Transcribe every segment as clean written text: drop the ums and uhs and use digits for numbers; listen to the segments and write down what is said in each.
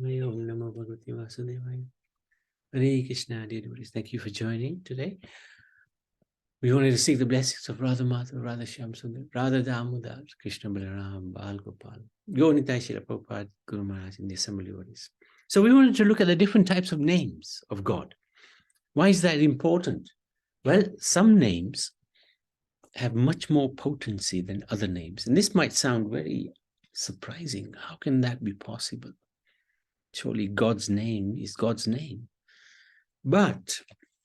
Om Namo Bhagavate Vasudevaya. Hare Krishna, dear devotees. Thank you for joining today. We wanted to seek the blessings of Radha Madhava, Radha Shyam Sundar, Radha Damodara, Krishna Balaram, Bal Gopal, Gaunitai Srila Prabhupada, Guru Maharaj, and the assembly devotees. So we wanted to look at the different types of names of God. Why is that important? Well, some names have much more potency than other names. And this might sound very surprising. How can that be possible? Surely God's name is God's name. But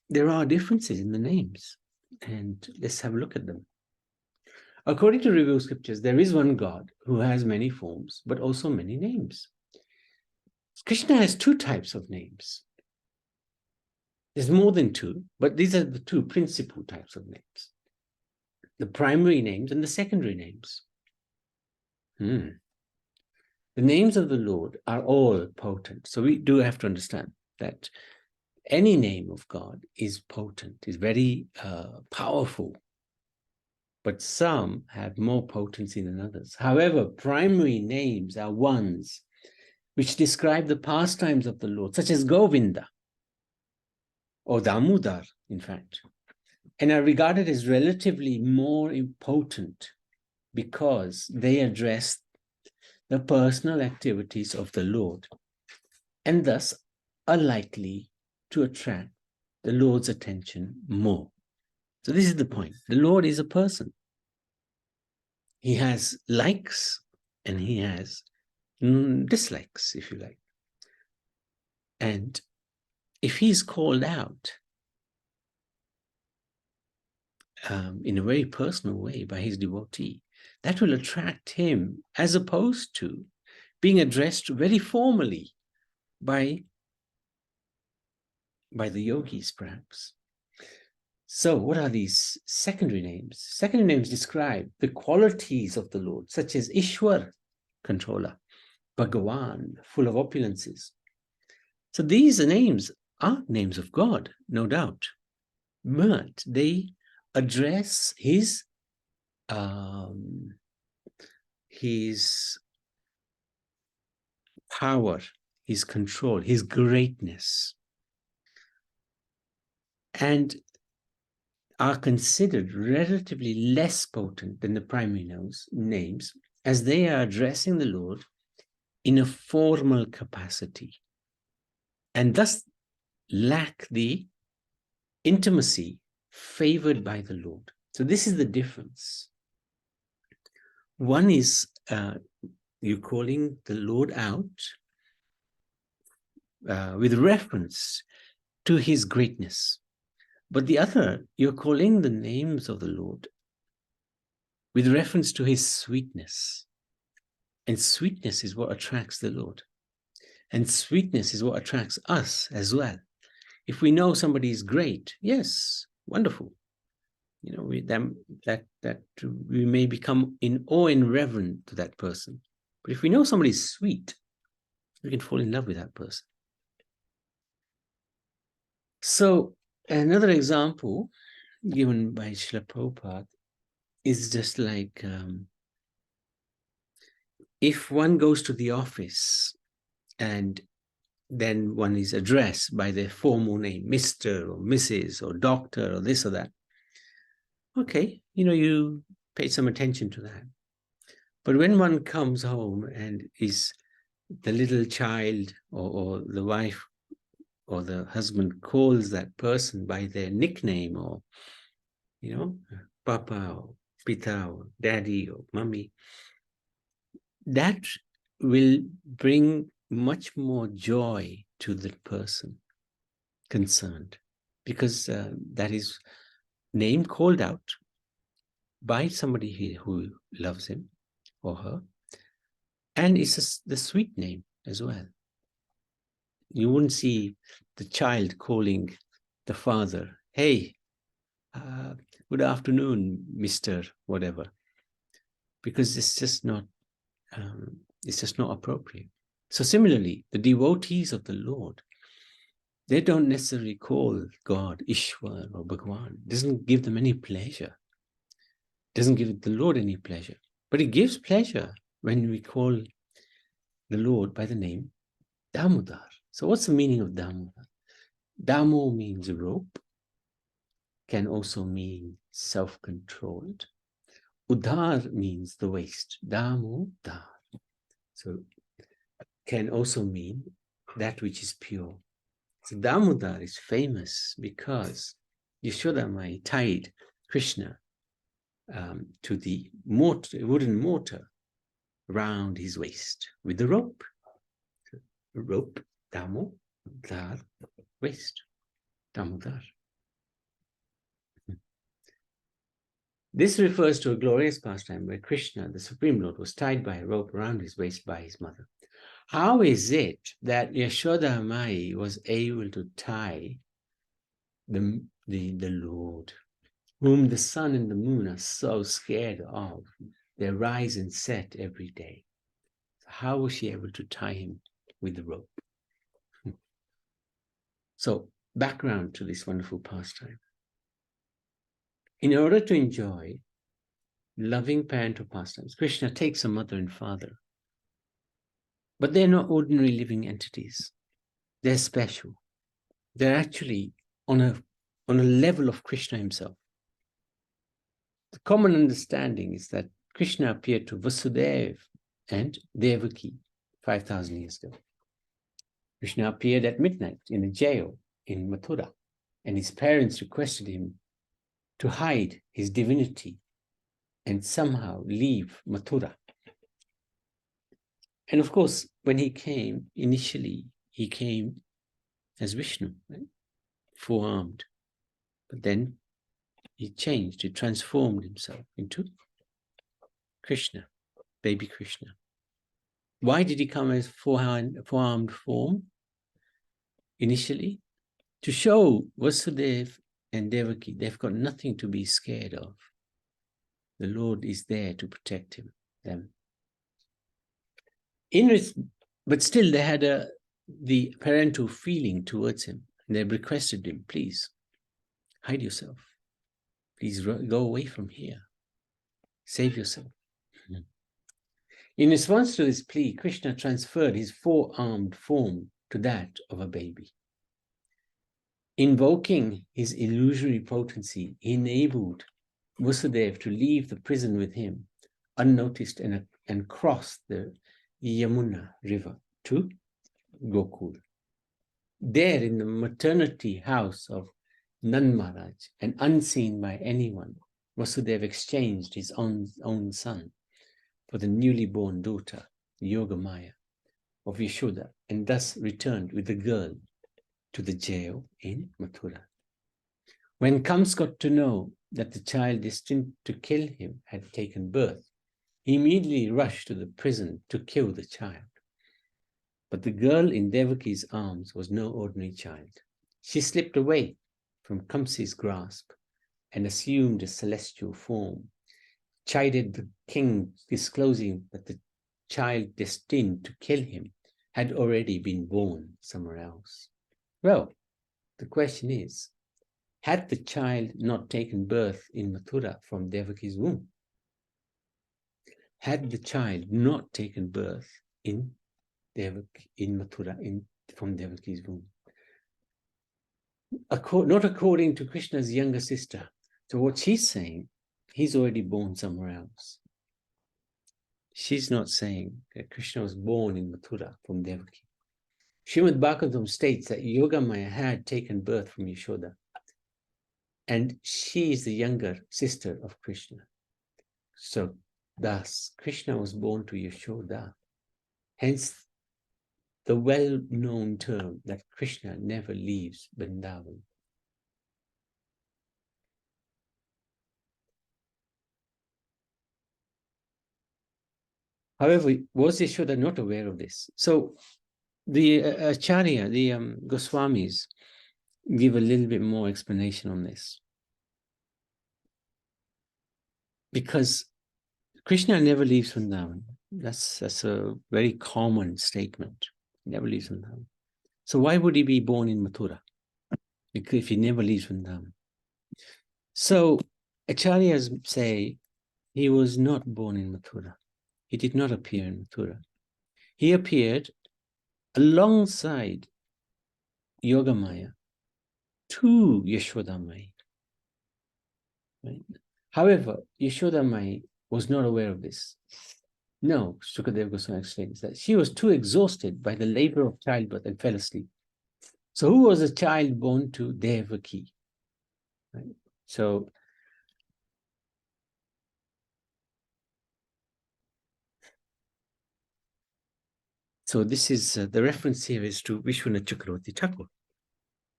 there are differences in the names. And let's have a look at them. According to revealed scriptures, there is one God who has many forms, but also many names. Krishna has two types of names. There's more than two, but these are the two principal types of names. The primary names and the secondary names. The names of the Lord are all potent. So we do have to understand that any name of God is potent, is very powerful. But some have more potency than others. However, primary names are ones which describe the pastimes of the Lord, such as Govinda or Damodara, in fact, and are regarded as relatively more important because they address the personal activities of the Lord and thus are likely to attract the Lord's attention more. So this is the point. The Lord is a person. He has likes and he has dislikes, if you like. And if he's called out in a very personal way by his devotee, that will attract him as opposed to being addressed very formally by the yogis, perhaps. So what are these secondary names? Secondary names describe the qualities of the Lord, such as Ishwar, controller, Bhagavan, full of opulences. So these names are names of God, no doubt, but they address his power, his control, his greatness, and are considered relatively less potent than the primary names, as they are addressing the Lord in a formal capacity, and thus lack the intimacy favored by the Lord. So this is the difference. One is you're calling the Lord out with reference to his greatness. But the other, you're calling the names of the Lord with reference to his sweetness. And sweetness is what attracts the Lord. And sweetness is what attracts us as well. If we know somebody is great, yes, wonderful. You know, we may become in awe and reverent to that person. But if we know somebody is sweet, we can fall in love with that person. So another example given by Srila Prabhupada is just like if one goes to the office and then one is addressed by their formal name, Mr. or Mrs. or Doctor or this or that. Okay, you know, you pay some attention to that. But when one comes home and is the little child or the wife or the husband calls that person by their nickname or, you know, Papa or Pita or Daddy or Mummy, that will bring much more joy to the person concerned, because that is name called out by somebody who loves him or her, and it's the sweet name as well. You wouldn't see the child calling the father, hey, good afternoon, Mr. whatever, because it's just not appropriate. So similarly, the devotees of the Lord, they don't necessarily call God Ishwar or Bhagavan. It doesn't give them any pleasure. It doesn't give the Lord any pleasure. But it gives pleasure when we call the Lord by the name Damodar. So what's the meaning of Damodar? Damo means rope, can also mean self-controlled. Udar means the waist. Damodar. So can also mean that which is pure. So Damodar is famous because Yashoda Mai tied Krishna to the wooden mortar around his waist with the rope. So, rope, Damodar, waist, Damodar. This refers to a glorious pastime where Krishna, the Supreme Lord, was tied by a rope around his waist by his mother. How is it that Yashoda Mai was able to tie the Lord, whom the sun and the moon are so scared of? They rise and set every day. How was she able to tie him with the rope? So, background to this wonderful pastime. In order to enjoy loving parental pastimes, Krishna takes a mother and father. But they're not ordinary living entities. They're special. They're actually on a level of Krishna himself. The common understanding is that Krishna appeared to Vasudeva and Devaki 5,000 years ago. Krishna appeared at midnight in a jail in Mathura, and his parents requested him to hide his divinity and somehow leave Mathura. And of course, when he came, initially, he came as Vishnu, right? Four-armed. But then he changed, he transformed himself into Krishna, baby Krishna. Why did he come as four-armed form initially? To show Vasudeva and Devaki, they've got nothing to be scared of. The Lord is there to protect them. But still, they had the parental feeling towards him. And they requested him, please, hide yourself. Please go away from here. Save yourself. In response to this plea, Krishna transferred his four-armed form to that of a baby. Invoking his illusory potency, he enabled Vasudeva to leave the prison with him, unnoticed, and cross the Yamuna river to Gokul. There in the maternity house of Nand Maharaj, and unseen by anyone, Vasudeva exchanged his own son for the newly born daughter, Yogamaya, of Yashoda, and thus returned with the girl to the jail in Mathura. When Kams got to know that the child destined to kill him had taken birth, he immediately rushed to the prison to kill the child. But the girl in Devaki's arms was no ordinary child. She slipped away from Kamsa's grasp and assumed a celestial form, chided the king, disclosing that the child destined to kill him had already been born somewhere else. Well, the question is, had the child not taken birth in Mathura from Devaki's womb? Had the child not taken birth in Mathura from Devaki's womb? Not according to Krishna's younger sister. So what she's saying, he's already born somewhere else. She's not saying that Krishna was born in Mathura from Devaki. Srimad Bhagavatam states that Yogamaya had taken birth from Yashoda, and she is the younger sister of Krishna. So thus, Krishna was born to Yashoda. Hence, the well-known term that Krishna never leaves Vrindavan. However, was Yashoda not aware of this? So the Acharya, the Goswamis, give a little bit more explanation on this. Because Krishna never leaves Vrindavan. That's a very common statement. He never leaves Vrindavan. So why would he be born in Mathura if he never leaves Vrindavan? So Acharyas say he was not born in Mathura. He did not appear in Mathura. He appeared alongside Yogamaya to Yashodamai. Right? However, Yashodamai was not aware of this. No, Sukadeva Goswami explains that she was too exhausted by the labor of childbirth and fell asleep. So who was a child born to Devaki? Right? So this is the reference here is to Vishwanath Chakravarti Thakur,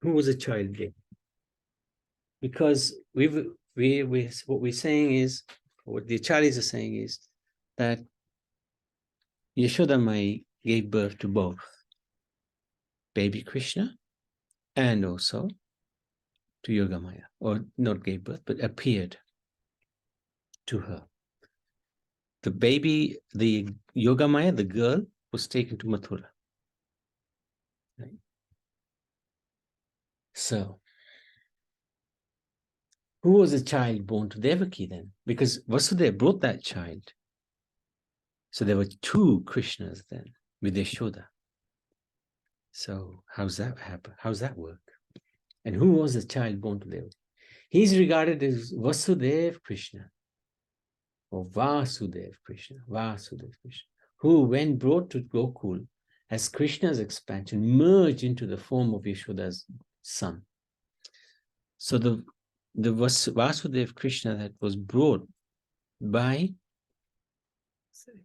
who was a child there. Because what we're saying is, what the acharyas are saying is that Yashodamai gave birth to both baby Krishna and also to Yogamaya, or not gave birth, but appeared to her. The baby, the Yogamaya, the girl, was taken to Mathura. Right? So, who was the child born to Devaki then? Because Vasudeva brought that child. So there were two Krishnas then with Yashoda. So how's that happen? How's that work? And who was the child born to Devaki? He's regarded as Vasudeva Krishna, or Vasudeva Krishna, who, when brought to Gokul as Krishna's expansion, merged into the form of Yashoda's son. So the Vasudeva Krishna that was brought by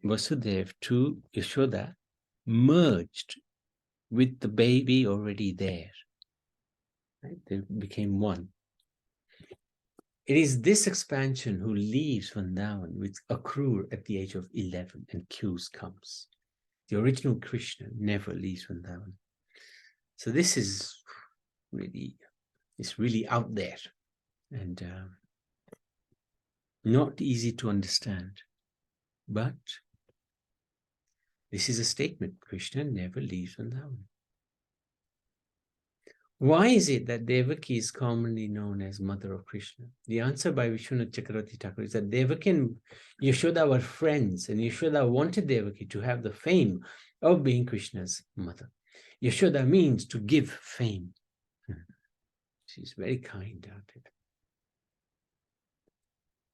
Vasudeva to Yashoda merged with the baby already there. Right? They became one. It is this expansion who leaves Vrindavan with Akrur at the age of 11 and Q's comes. The original Krishna never leaves Vrindavan. So this is really, it's really out there and not easy to understand. But this is a statement: Krishna never leaves Vrindavan. Why is it that Devaki is commonly known as Mother of Krishna? The answer by Vishwanath Chakravarti Thakur is that Devaki and Yashoda were friends, and Yashoda wanted Devaki to have the fame of being Krishna's mother. Yashoda means to give fame. She's very kind-hearted.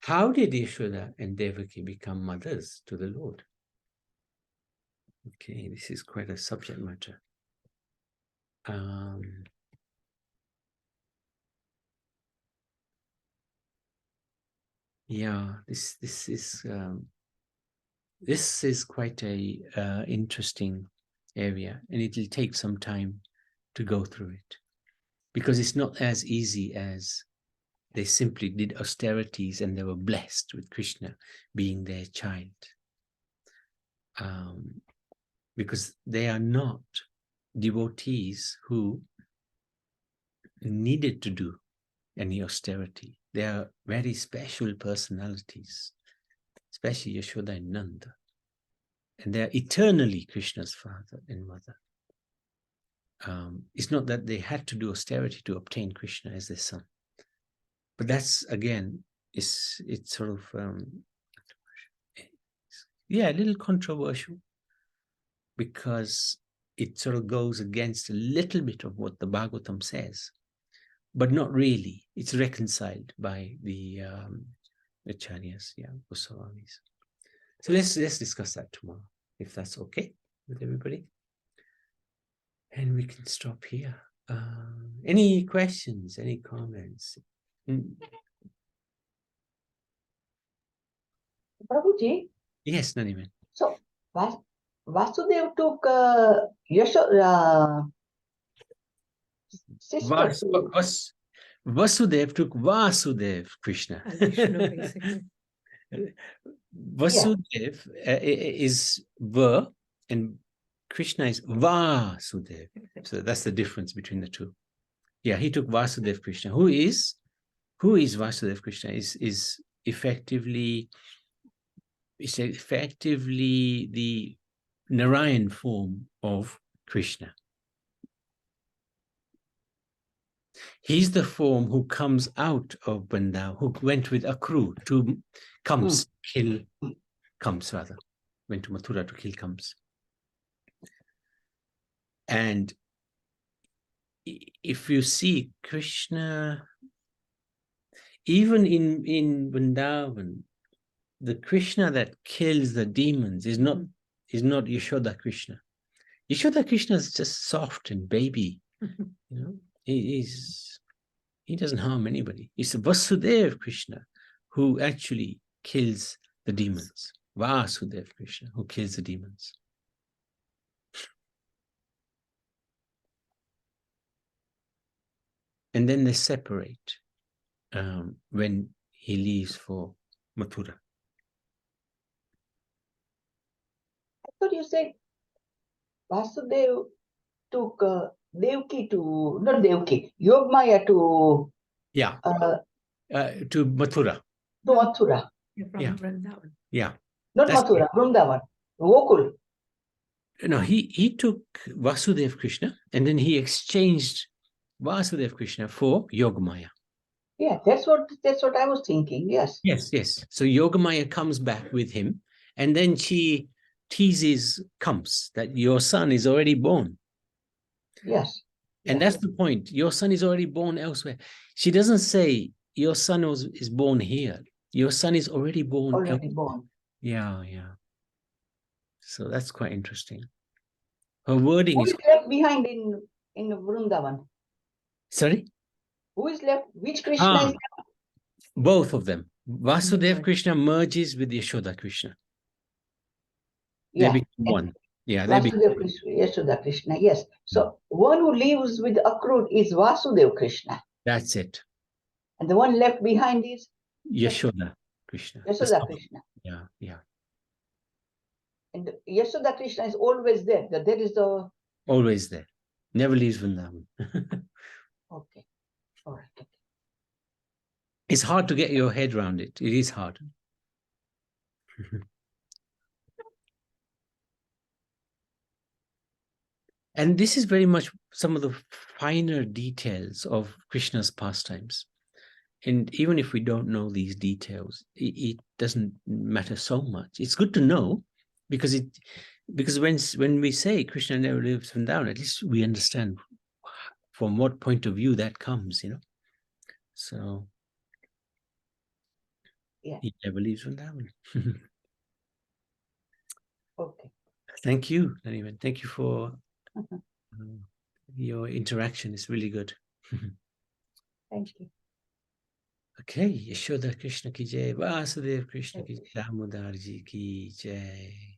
How did Yashoda and Devaki become mothers to the Lord? Okay, this is quite a subject matter. Yeah, this is quite a interesting area, and it will take some time to go through it, because it's not as easy as they simply did austerities and they were blessed with Krishna being their child, because they are not devotees who needed to do any austerity. They are very special personalities, especially Yashoda and Nanda. And they are eternally Krishna's father and mother. It's not that they had to do austerity to obtain Krishna as their son. But that's, again, it's sort of, a little controversial, because it sort of goes against a little bit of what the Bhagavatam says, but not really. It's reconciled by the Acharyas, Goswamis. So let's discuss that tomorrow, if that's okay with everybody. And we can stop here. Any questions, any comments? Prabhuji? Yes, Naniman. So, Vasudeva took sister. Vasudeva took Vasudeva Krishna. Vasudeva is Va, and Krishna is Vasudeva. So that's the difference between the two. Yeah, he took Vasudeva Krishna. Who is Vasudeva Krishna? Is effectively the Narayan form of Krishna. He's the form who comes out of Vrindavan, who went with Akru to went to Mathura to kill Kams. And if you see Krishna, even in Vrindavan, the Krishna that kills the demons is not Yashoda Krishna. Yashoda Krishna is just soft and baby. You know, he doesn't harm anybody. It's the Vasudev Krishna who actually kills the demons. Vasudev Krishna who kills the demons. And then they separate when he leaves for Mathura. I thought you said Vasudev took Devki to, not Devki, Yogmaya to Yeah, to Mathura. to Mathura. From Yeah. Vrindavan. Yeah. Not That's Mathura, Vrindavan, Gokul. No, he took Vasudev Krishna and then he exchanged Vasudev Krishna for Yogamaya. Yeah, that's what I was thinking. Yes. Yes, yes. So Yogamaya comes back with him and then she teases Kamsa that your son is already born. Yes. And Yeah. that's the point. Your son is already born elsewhere. She doesn't say your son is born here. Your son is already born. Already born. Yeah, yeah. So that's quite interesting. Her wording Who is... is left behind in Vrindavan? Sorry? Who is left? Which Krishna is left? Both of them. Vasudev Merge. Krishna merges with Yashoda Krishna. Yeah. They become one. Yeah, they become Vasudev Krishna, Yashoda Krishna. Yes. So one who lives with Akrut is Vasudev Krishna. That's it. And the one left behind is Yashoda Krishna. Yashoda Krishna. Yeah, yeah. And Yashoda Krishna is always there. That is the... Always there. Never leaves Vrindavan. Okay. All right. Okay. It's hard to get your head around it. It is hard. And this is very much some of the finer details of Krishna's pastimes. And even if we don't know these details, it doesn't matter so much. It's good to know because when we say Krishna never lives Vrindavan, at least we understand from what point of view that comes, you know. So Yeah. he never leaves Vrindavan. Okay. Thank you, Nariman. Thank you for your interaction. It's really good. Thank you. Okay, Yashoda Krishna ki jai, Vasudev Krishna ki jai, Damodara ji ki jai.